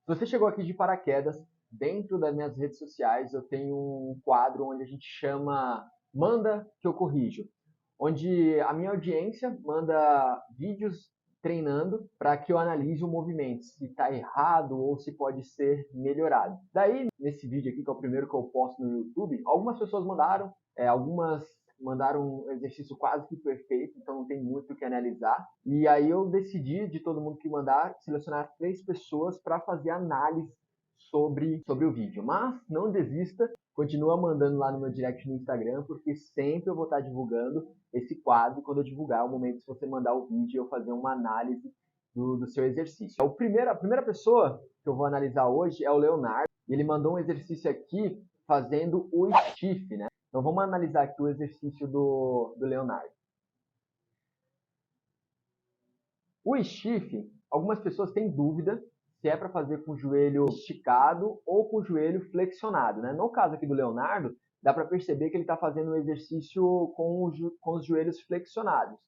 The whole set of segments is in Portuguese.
Se você chegou aqui de paraquedas, dentro das minhas redes sociais eu tenho um quadro onde a gente chama Manda que eu corrijo, onde a minha audiência manda vídeos treinando para que eu analise o movimento, se está errado ou se pode ser melhorado. Daí, nesse vídeo aqui, que é o primeiro que eu posto no YouTube, algumas pessoas mandaram, algumas mandaram um exercício quase que perfeito, então não tem muito o que analisar. E aí eu decidi, de todo mundo que mandar, selecionar 3 pessoas para fazer análise sobre o vídeo. Mas não desista, continua mandando lá no meu direct no Instagram, porque sempre eu vou estar divulgando esse quadro quando eu divulgar o momento de você mandar o vídeo e eu fazer uma análise do seu exercício. A primeira pessoa que eu vou analisar hoje é o Leonardo. Ele mandou um exercício aqui fazendo o stiff, né? Então vamos analisar aqui o exercício do Leonardo. O stiff, algumas pessoas têm dúvida se é para fazer com o joelho esticado ou com o joelho flexionado, né? No caso aqui do Leonardo, dá para perceber que ele está fazendo um exercício com os joelhos flexionados.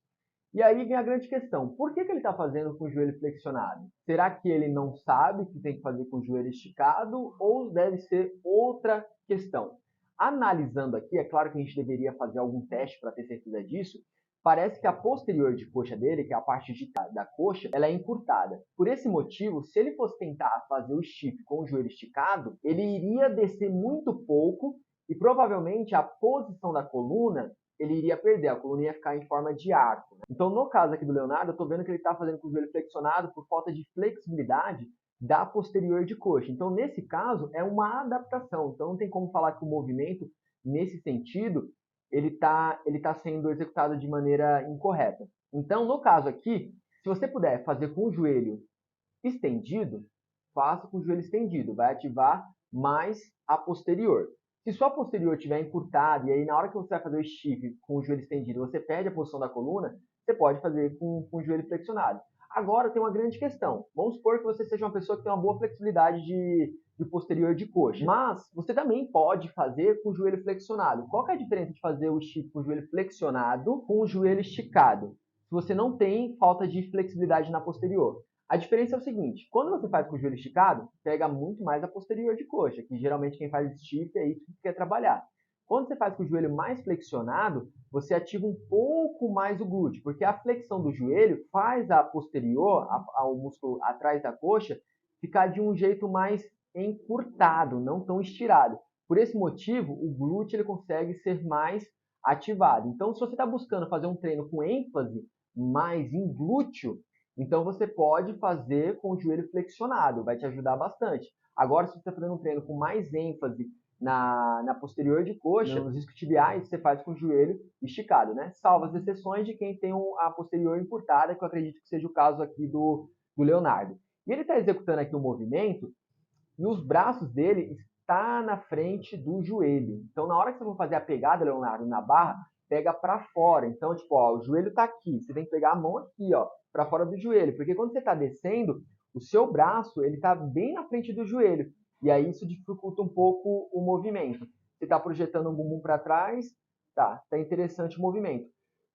E aí vem a grande questão, por que ele está fazendo com o joelho flexionado? Será que ele não sabe que tem que fazer com o joelho esticado ou deve ser outra questão? Analisando aqui, é claro que a gente deveria fazer algum teste para ter certeza disso, parece que a posterior de coxa dele, que é a parte da coxa, ela é encurtada. Por esse motivo, se ele fosse tentar fazer o stiff com o joelho esticado, ele iria descer muito pouco e provavelmente a posição da coluna ele iria perder, a coluna ia ficar em forma de arco. Né? Então, no caso aqui do Leonardo, eu estou vendo que ele está fazendo com o joelho flexionado por falta de flexibilidade da posterior de coxa. Então, nesse caso, é uma adaptação. Então, não tem como falar que o movimento, nesse sentido, ele tá sendo executado de maneira incorreta. Então, no caso aqui, se você puder fazer com o joelho estendido, faça com o joelho estendido. Vai ativar mais a posterior. Se sua posterior estiver encurtada e aí na hora que você vai fazer o stiff com o joelho estendido, você perde a posição da coluna, você pode fazer com o joelho flexionado. Agora tem uma grande questão. Vamos supor que você seja uma pessoa que tem uma boa flexibilidade de posterior de coxa. Mas você também pode fazer com o joelho flexionado. Qual que é a diferença de fazer o stiff com o joelho flexionado com o joelho esticado? Se você não tem falta de flexibilidade na posterior. A diferença é o seguinte, quando você faz com o joelho esticado, pega muito mais a posterior de coxa, que geralmente quem faz stiff é isso que quer trabalhar. Quando você faz com o joelho mais flexionado, você ativa um pouco mais o glúteo, porque a flexão do joelho faz a posterior, o músculo atrás da coxa, ficar de um jeito mais encurtado, não tão estirado. Por esse motivo, o glúteo ele consegue ser mais ativado. Então, se você está buscando fazer um treino com ênfase mais em glúteo, então você pode fazer com o joelho flexionado, vai te ajudar bastante. Agora, se você está fazendo um treino com mais ênfase na posterior de coxa, nos isquiotibiais, você faz com o joelho esticado, né? Salvo as exceções de quem tem a posterior encurtada, que eu acredito que seja o caso aqui do Leonardo. E ele está executando aqui um movimento e os braços dele estão na frente do joelho. Então, na hora que você for fazer a pegada, Leonardo, na barra, pega para fora. Então, tipo, ó, o joelho está aqui, você tem que pegar a mão aqui, ó, para fora do joelho, porque quando você está descendo, o seu braço ele está bem na frente do joelho, e aí isso dificulta um pouco o movimento. Você está projetando o bumbum para trás, tá interessante o movimento.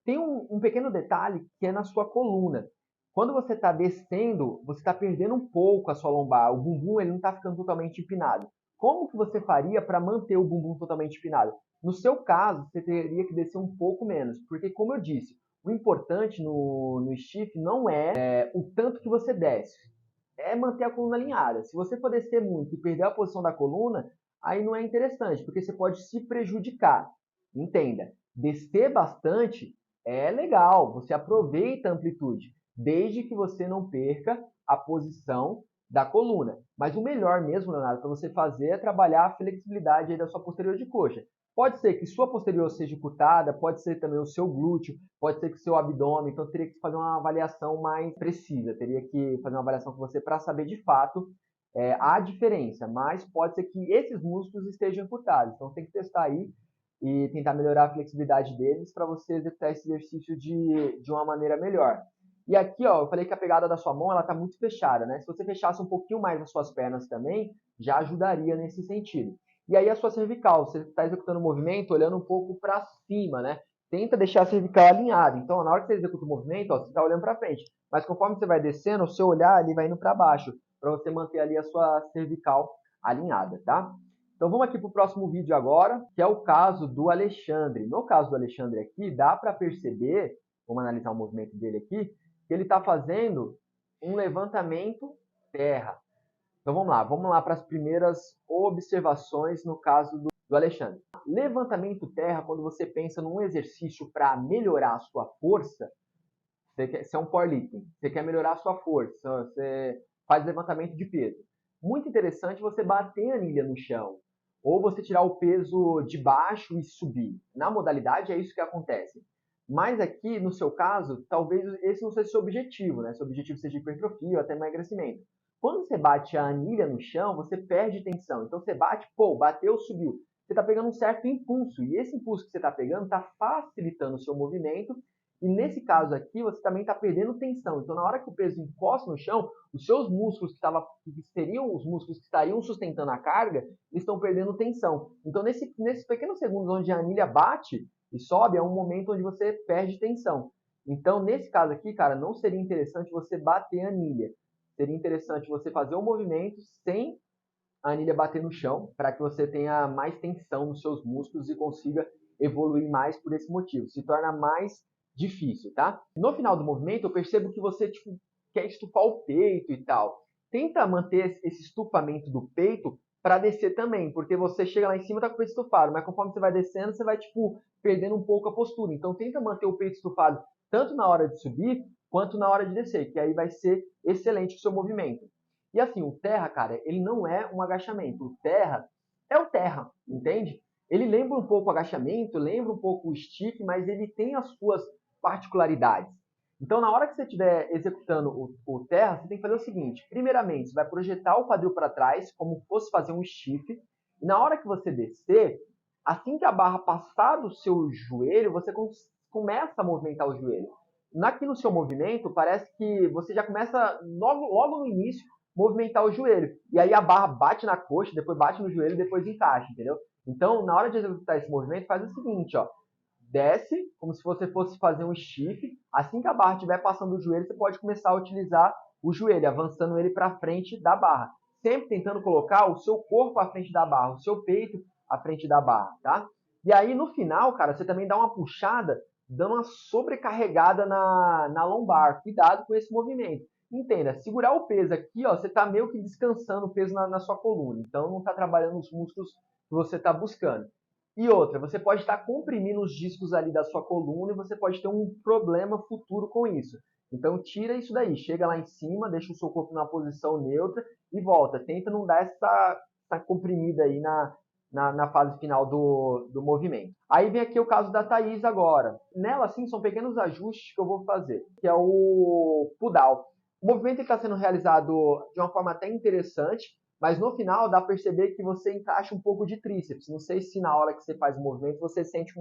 Tem um pequeno detalhe que é na sua coluna. Quando você está descendo, você está perdendo um pouco a sua lombar, o bumbum ele não está ficando totalmente empinado. Como que você faria para manter o bumbum totalmente empinado? No seu caso, você teria que descer um pouco menos, porque como eu disse, o importante no stiff não é o tanto que você desce, é manter a coluna alinhada. Se você for descer muito e perder a posição da coluna, aí não é interessante, porque você pode se prejudicar. Entenda, descer bastante é legal, você aproveita a amplitude, desde que você não perca a posição da coluna. Mas o melhor mesmo, Leonardo, para você fazer é trabalhar a flexibilidade aí da sua posterior de coxa. Pode ser que sua posterior seja encurtada, pode ser também o seu glúteo, pode ser que o seu abdômen, então teria que fazer uma avaliação mais precisa, teria que fazer uma avaliação com você para saber de fato a diferença, mas pode ser que esses músculos estejam encurtados, então tem que testar aí e tentar melhorar a flexibilidade deles para você executar esse exercício de uma maneira melhor. E aqui, ó, eu falei que a pegada da sua mão ela está muito fechada, né? Se você fechasse um pouquinho mais as suas pernas também, já ajudaria nesse sentido. E aí a sua cervical, você está executando o movimento olhando um pouco para cima, né? Tenta deixar a cervical alinhada. Então, na hora que você executa o movimento, ó, você está olhando para frente. Mas conforme você vai descendo, o seu olhar ele vai indo para baixo, para você manter ali a sua cervical alinhada, tá? Então vamos aqui para o próximo vídeo agora, que é o caso do Alexandre. No caso do Alexandre aqui, dá para perceber, vamos analisar o movimento dele aqui, que ele está fazendo um levantamento terra. Então vamos lá para as primeiras observações no caso do Alexandre. Levantamento terra, quando você pensa num exercício para melhorar a sua força, você é um powerlifting, você quer melhorar a sua força, você faz levantamento de peso. Muito interessante você bater a anilha no chão, ou você tirar o peso de baixo e subir. Na modalidade é isso que acontece. Mas aqui, no seu caso, talvez esse não seja o seu objetivo, né? Seu objetivo seja hipertrofia ou até emagrecimento. Quando você bate a anilha no chão, você perde tensão. Então você bate, pô, bateu, subiu. Você está pegando um certo impulso, e esse impulso que você está pegando está facilitando o seu movimento. E nesse caso aqui, você também está perdendo tensão. Então, na hora que o peso encosta no chão, os seus músculos que seriam os músculos que estariam sustentando a carga, eles estão perdendo tensão. Então, nesses pequenos segundos onde a anilha bate e sobe, é um momento onde você perde tensão. Então, nesse caso aqui, cara, não seria interessante você bater a anilha. Seria interessante você fazer um movimento sem a anilha bater no chão, para que você tenha mais tensão nos seus músculos e consiga evoluir mais por esse motivo. Se torna mais difícil, tá? No final do movimento, eu percebo que você quer estufar o peito e tal. Tenta manter esse estufamento do peito para descer também, porque você chega lá em cima e tá com o peito estufado, mas conforme você vai descendo, você vai perdendo um pouco a postura. Então tenta manter o peito estufado tanto na hora de subir quanto na hora de descer, que aí vai ser excelente o seu movimento. E assim, o terra, cara, ele não é um agachamento. O terra é o terra, entende? Ele lembra um pouco o agachamento, lembra um pouco o stiff, mas ele tem as suas particularidades. Então, na hora que você estiver executando o terra, você tem que fazer o seguinte. Primeiramente, você vai projetar o quadril para trás, como se fosse fazer um stiff. E na hora que você descer, assim que a barra passar do seu joelho, você começa a movimentar o joelho. Aqui no seu movimento, parece que você já começa, logo no início, movimentar o joelho. E aí a barra bate na coxa, depois bate no joelho, depois encaixa, entendeu? Então, na hora de executar esse movimento, faz o seguinte, ó. Desce, como se você fosse fazer um stiff. Assim que a barra estiver passando o joelho, você pode começar a utilizar o joelho, avançando ele para frente da barra. Sempre tentando colocar o seu corpo à frente da barra, o seu peito à frente da barra, tá? E aí, no final, cara, você também dá uma puxada, dando uma sobrecarregada na lombar. Cuidado com esse movimento. Entenda, segurar o peso aqui, ó, você está meio que descansando o peso na sua coluna. Então, não está trabalhando os músculos que você está buscando. E outra, você pode estar comprimindo os discos ali da sua coluna e você pode ter um problema futuro com isso. Então tira isso daí, chega lá em cima, deixa o seu corpo numa posição neutra e volta. Tenta não dar essa comprimida aí na fase final do movimento. Aí vem aqui o caso da Thaís agora. Nela, assim, são pequenos ajustes que eu vou fazer, que é o pull-down. O movimento está sendo realizado de uma forma até interessante, mas no final dá para perceber que você encaixa um pouco de tríceps. Não sei se na hora que você faz o movimento você sente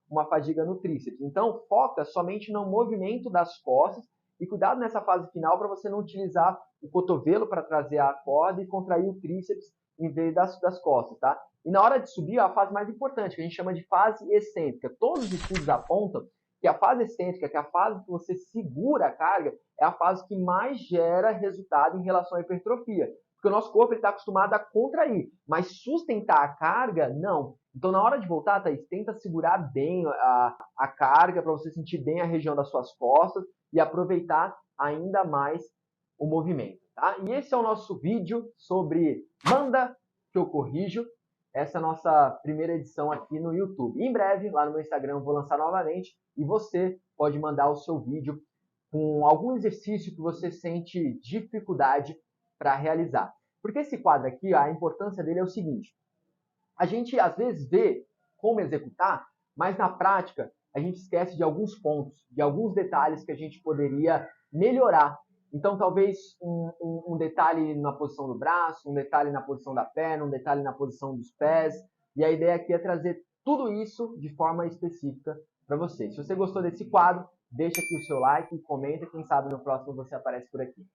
uma fadiga no tríceps. Então foca somente no movimento das costas e cuidado nessa fase final para você não utilizar o cotovelo para trazer a corda e contrair o tríceps em vez das costas, tá? E na hora de subir, é a fase mais importante, que a gente chama de fase excêntrica. Todos os estudos apontam que a fase excêntrica, que é a fase que você segura a carga, é a fase que mais gera resultado em relação à hipertrofia. Porque o nosso corpo está acostumado a contrair, mas sustentar a carga, não. Então, na hora de voltar, Thaís, tenta segurar bem a carga para você sentir bem a região das suas costas e aproveitar ainda mais o movimento. Tá? E esse é o nosso vídeo sobre Manda que eu corrijo. Essa é a nossa primeira edição aqui no YouTube. Em breve, lá no meu Instagram, eu vou lançar novamente e você pode mandar o seu vídeo com algum exercício que você sente dificuldade para realizar. Porque esse quadro aqui, a importância dele é o seguinte: a gente às vezes vê como executar, mas na prática a gente esquece de alguns pontos, de alguns detalhes que a gente poderia melhorar. Então talvez um detalhe na posição do braço, um detalhe na posição da perna, um detalhe na posição dos pés. E a ideia aqui é trazer tudo isso de forma específica para você. Se você gostou desse quadro, deixa aqui o seu like, comenta, quem sabe no próximo você aparece por aqui.